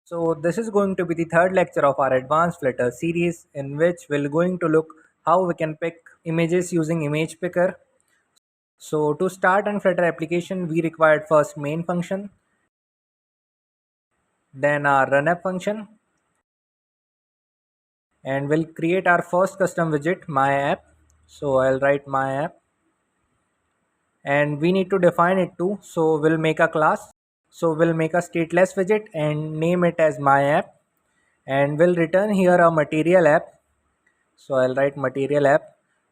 So this is going to be the third lecture of our advanced Flutter series, in which we're going to look how we can pick images using image picker. So to start an Flutter application, we required first main function, then our runApp function, and we'll create our first custom widget, my app. So I'll write my app, and we need to define it too. So we'll make a class. So we'll make a stateless widget and name it as my app, and we'll return here a material app. So I'll write material app.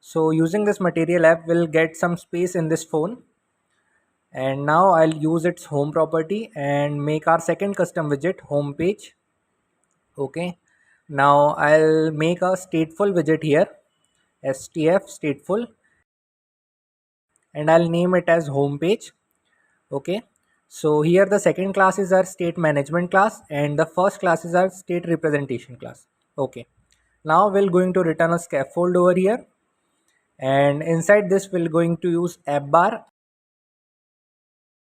So using this material app, we'll get some space in this phone, and now I'll use its home property and make our second custom widget, home page. Okay, now I'll make a stateful widget here, stf stateful, and I'll name it as home page. Okay, so here the second class is our state management class, and the first class is our state representation class. Okay, now we're going to return a scaffold over here, and inside this we're going to use app bar.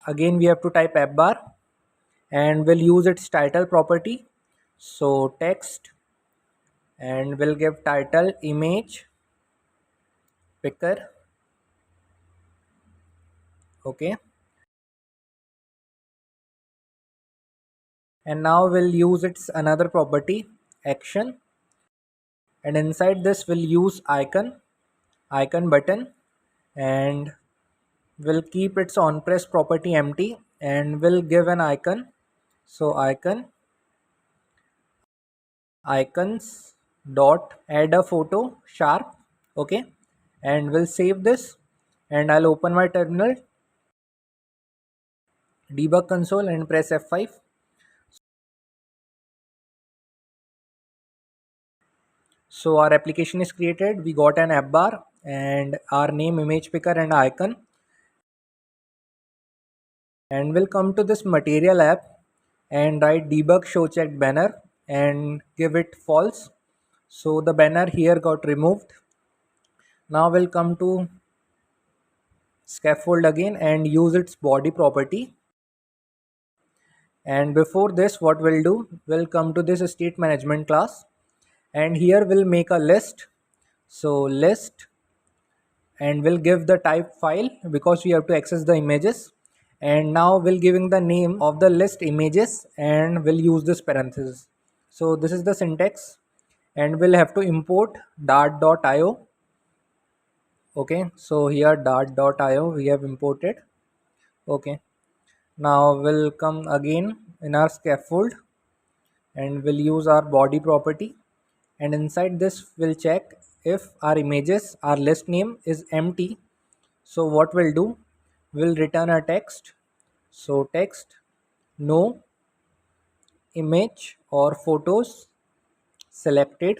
Again we have to type app bar, and we'll use its title property. So text, and we'll give title image picker. Okay, and now we'll use its another property, action, and inside this we'll use icon button, and we'll keep its on press property empty, and we'll give an icon. So icons dot add a photo sharp. Okay, and we'll save this, and I'll open my terminal, debug console, and press F5. So our application is created. We got an app bar and our name, image picker, and icon, and we'll come to this material app and write debug show checked banner and give it false. So the banner here got removed. Now we'll come to scaffold again and use its body property. And before this, what we'll do, we'll come to this state management class, and here we'll make a list. So list, and we'll give the type file because we have to access the images, and now we'll giving the name of the list images, and we'll use this parenthesis. So this is the syntax, and we'll have to import dart.io. Okay, so here dart.io we have imported. Okay, now we'll come again in our scaffold, and we'll use our body property, and inside this we'll check if our images, our list name is empty. So what we'll do, we'll return a text. So text no image or photos selected,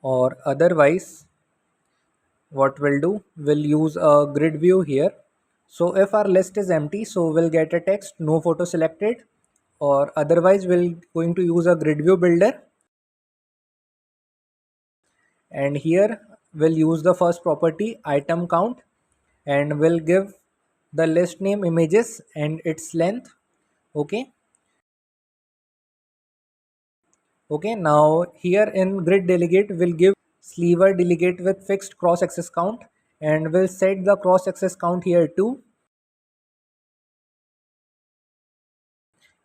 or otherwise what we'll do, we'll use a grid view here. So if our list is empty, so we'll get a text no photo selected, or otherwise we'll going to use a grid view builder, and here we'll use the first property, item count, and we'll give the list name images and its length. Okay, okay, now here in grid delegate we'll give sliver delegate with fixed cross access count, and we'll set the cross access count here too.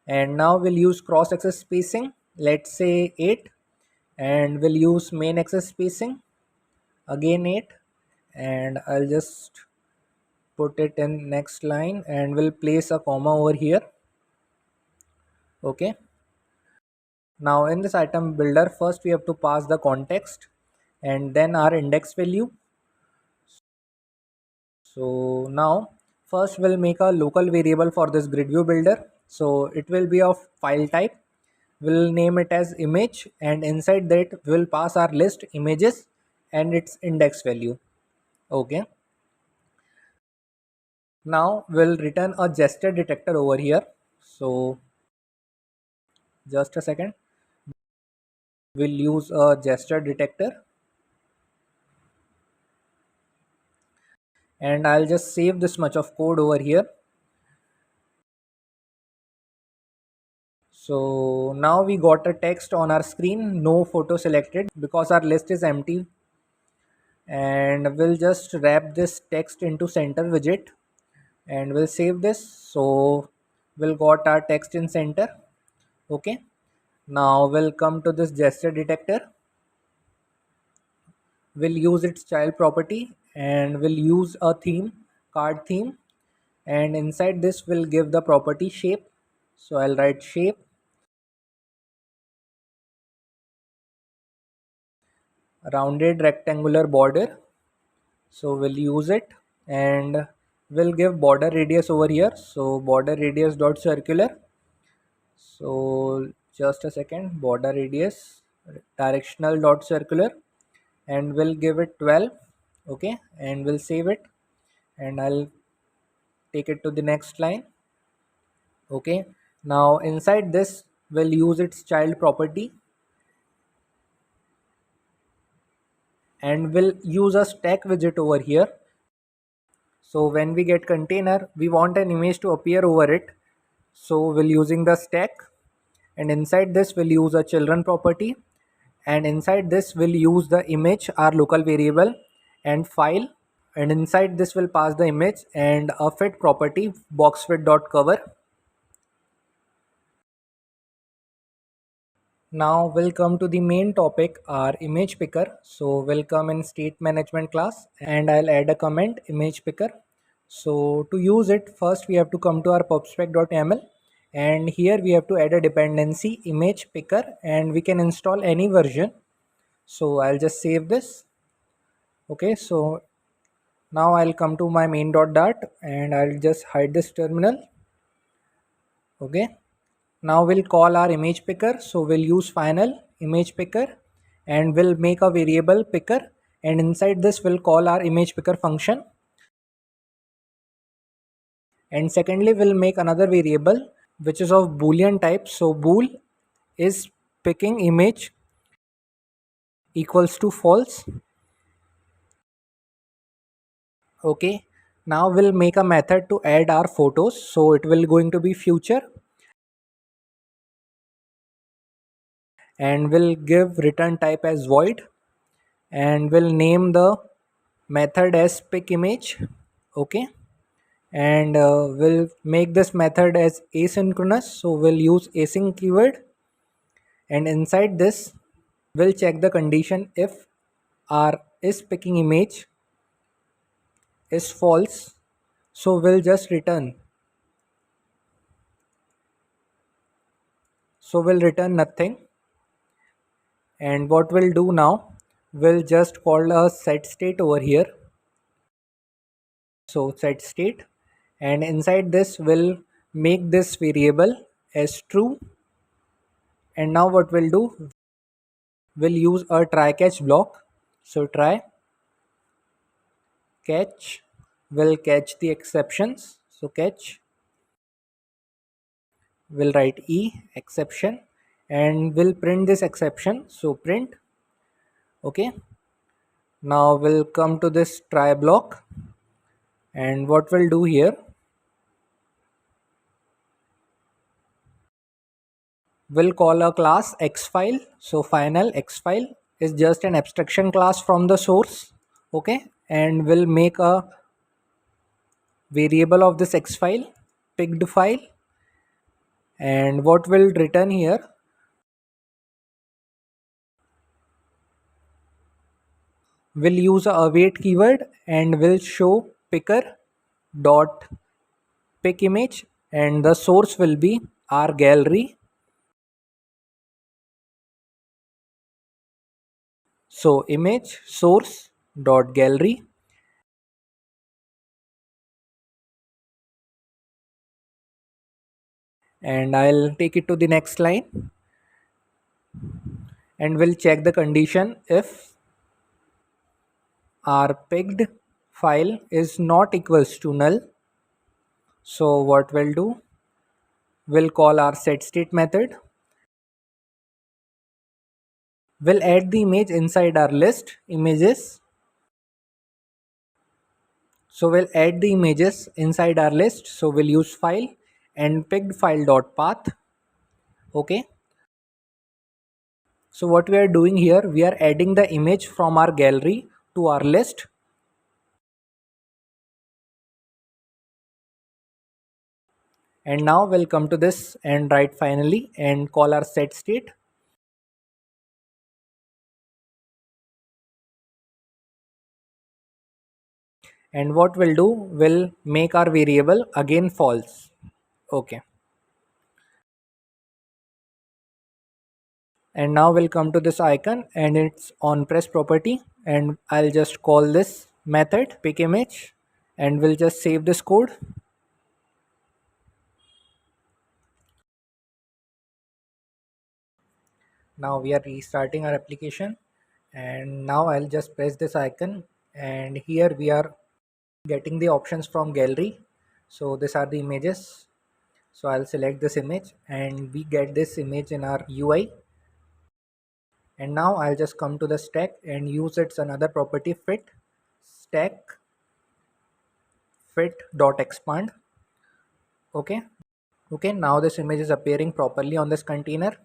And now we'll use cross access spacing, let's say 8, and we'll use main access spacing, again 8, and I'll just put it in next line, and we'll place a comma over here. Okay, now in this item builder, first we have to pass the context and then our index value. So now first we'll make a local variable for this grid view builder. So it will be of file type. We'll name it as image, and inside that we'll pass our list images and its index value. Okay, now we'll return a gesture detector over here. So just a second, we'll use a gesture detector, and I'll just save this much of code over here. So now we got a text on our screen, no photo selected, because our list is empty. And we'll just wrap this text into center widget and we'll save this. So we'll got our text in center. Okay, now we'll come to this gesture detector. We'll use its child property and we'll use a theme, card theme, and inside this we'll give the property shape. So I'll write shape, rounded rectangular border. So we'll use it and we'll give border radius over here. So border radius dot circular. So just a second, border radius directional dot circular, and we'll give it 12. Okay, and we'll save it and I'll take it to the next line. Okay, now inside this we'll use its child property and we'll use a stack widget over here. So when we get container, we want an image to appear over it. So we'll using the stack, and inside this we'll use a children property, and inside this we'll use the image, our local variable, and file, and inside this will pass the image and a fit property boxfit.cover. Now we'll come to the main topic, our image picker. So we'll come in state management class and I'll add a comment image picker. So to use it, first we have to come to our pubspec.yaml, and here we have to add a dependency image picker and we can install any version. So I'll just save this. Okay, so now I'll come to my main.dart and I'll just hide this terminal. Okay, now we'll call our image picker. So we'll use final image picker and we'll make a variable picker, and inside this we'll call our image picker function. And secondly, we'll make another variable which is of boolean type. So bool is picking image equals to false. Okay, now we'll make a method to add our photos. So it will going to be future, and we'll give return type as void, and we'll name the method as pick image. Okay, and we'll make this method as asynchronous. So we'll use async keyword, and inside this we'll check the condition if our is picking image is false. So we'll just return. So we'll return nothing. And what we'll do now, we'll just call a set state over here. So set state, and inside this we'll make this variable as true. And now what we'll do, we'll use a try catch block. So try catch will catch the exceptions. So catch will write e exception and we'll print this exception. So print. Okay, now we'll come to this try block, and what we'll do here, we'll call a class xfile. So final xfile is just an abstraction class from the source. Okay, and we'll make a variable of this xfile picked file, and what will return here, we'll use a await keyword and we'll show picker dot pick image, and the source will be our gallery. So image source dot gallery, and I'll take it to the next line and we'll check the condition if our picked file is not equals to null. So what we'll do, we'll call our set state method. We'll add the image inside our list images. So we'll add the images inside our list. So we'll use file and picked file dot path. Okay, so what we are doing here, we are adding the image from our gallery to our list. And now we'll come to this and write finally and call our set state. And what we'll do, we'll make our variable again false. Okay, and now we'll come to this icon and it's on press property, and I'll just call this method pick image, and we'll just save this code. Now we are restarting our application, and now I'll just press this icon, and here we are getting the options from gallery. So these are the images, so I'll select this image and we get this image in our UI. And now I'll just come to the stack and use its another property fit stack fit dot expand. Okay, now this image is appearing properly on this container.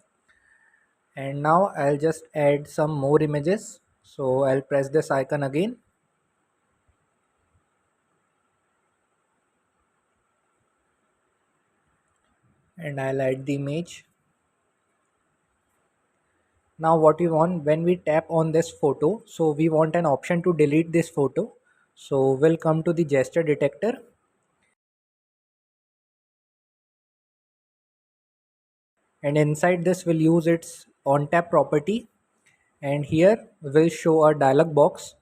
And now I'll just add some more images, so I'll press this icon again, and I'll add the image. Now what we want, when we tap on this photo, so we want an option to delete this photo. So we'll come to the gesture detector, and inside this we'll use its on tap property, and here we'll show a dialog box.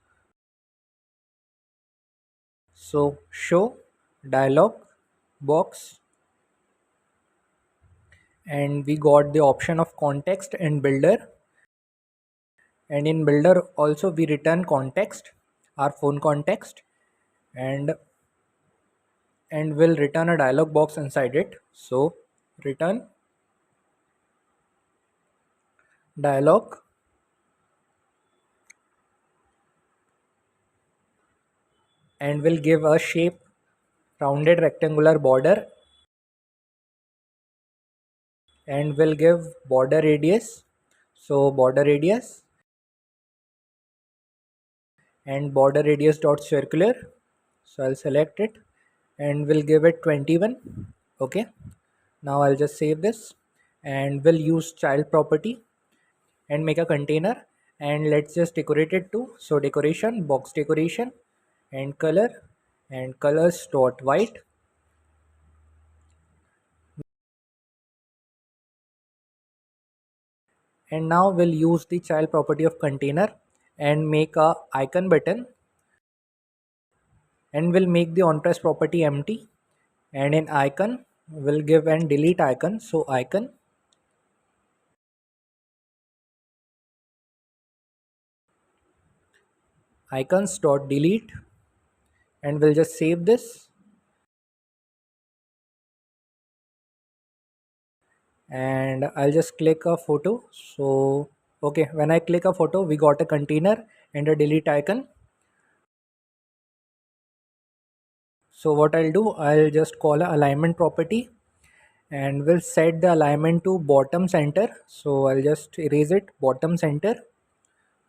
So show dialog box, and we got the option of context and builder, and in builder also we return context, our phone context, and will return a dialog box inside it. So return dialog, and will give a shape rounded rectangular border, and will give border radius. So border radius and border radius dot circular, so I'll select it and we'll give it 21. Okay, now I'll just save this, and we'll use child property and make a container, and let's just decorate it too. So decoration box decoration and color, and colors dot white. And now we'll use the child property of container and make a icon button, and we'll make the on press property empty, and in icon we'll give an delete icon. So icons dot delete, and we'll just save this, and I'll just click a photo. So okay, when I click a photo we got a container and a delete icon. So what I'll do, I'll just call a alignment property, and we'll set the alignment to bottom center. So I'll just erase it, bottom center.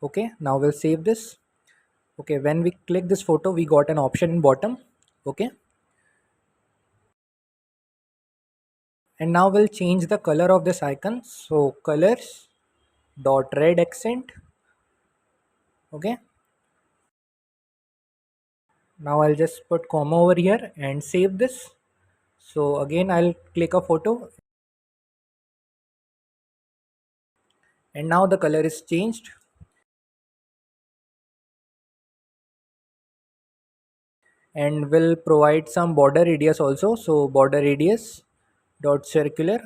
Okay, now we'll save this. Okay, when we click this photo we got an option in bottom. Okay, and now we'll change the color of this icon. So colors dot red accent. Okay, now I'll just put comma over here and save this. So again I'll click a photo, and now the color is changed, and we'll provide some border radius also. So border radius dot circular,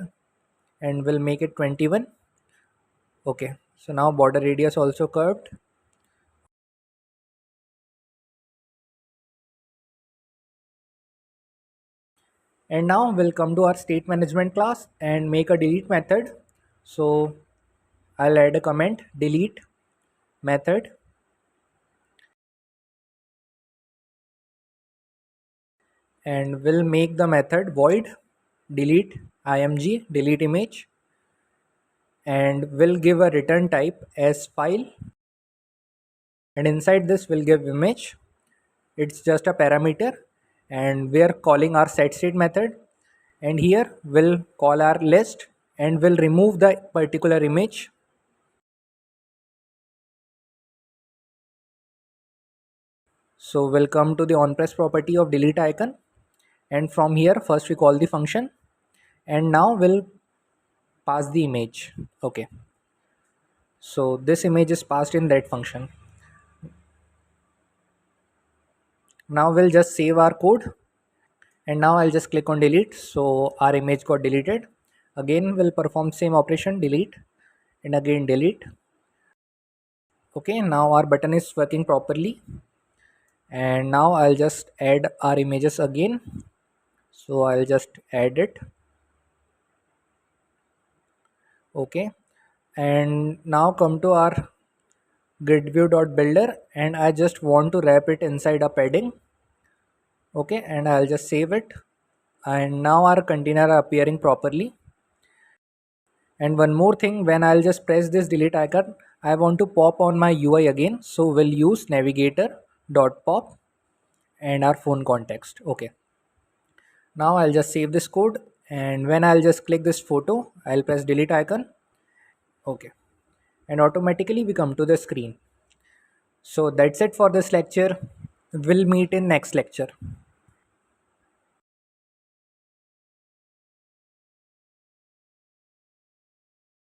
and we'll make it 21. Okay, so now border radius also curved. And now we'll come to our state management class and make a delete method. So I'll add a comment delete method, and we'll make the method void delete img delete image. and we'll give a return type as file, and inside this we'll give image. It's just a parameter, and we're calling our setState method, and here we'll call our list and we'll remove the particular image. So we'll come to the onPress property of delete icon, and from here first we call the function, and now we'll pass the image. Okay, so this image is passed in that function. Now we'll just save our code, and now I'll just click on delete, so our image got deleted. Again we'll perform same operation, delete, and again delete. Okay, now our button is working properly, and now I'll just add our images again. So I'll just add it. Okay, and now come to our grid view.builder, and I just want to wrap it inside a padding. Okay, and I'll just save it, and now our container are appearing properly. And one more thing, when I'll just press this delete icon, I want to pop on my UI again, so we'll use navigator.pop and our phone context. Okay, now I'll just save this code, and when I'll just click this photo, I'll press delete icon. Okay, and automatically we come to the screen. So that's it for this lecture. We'll meet in next lecture.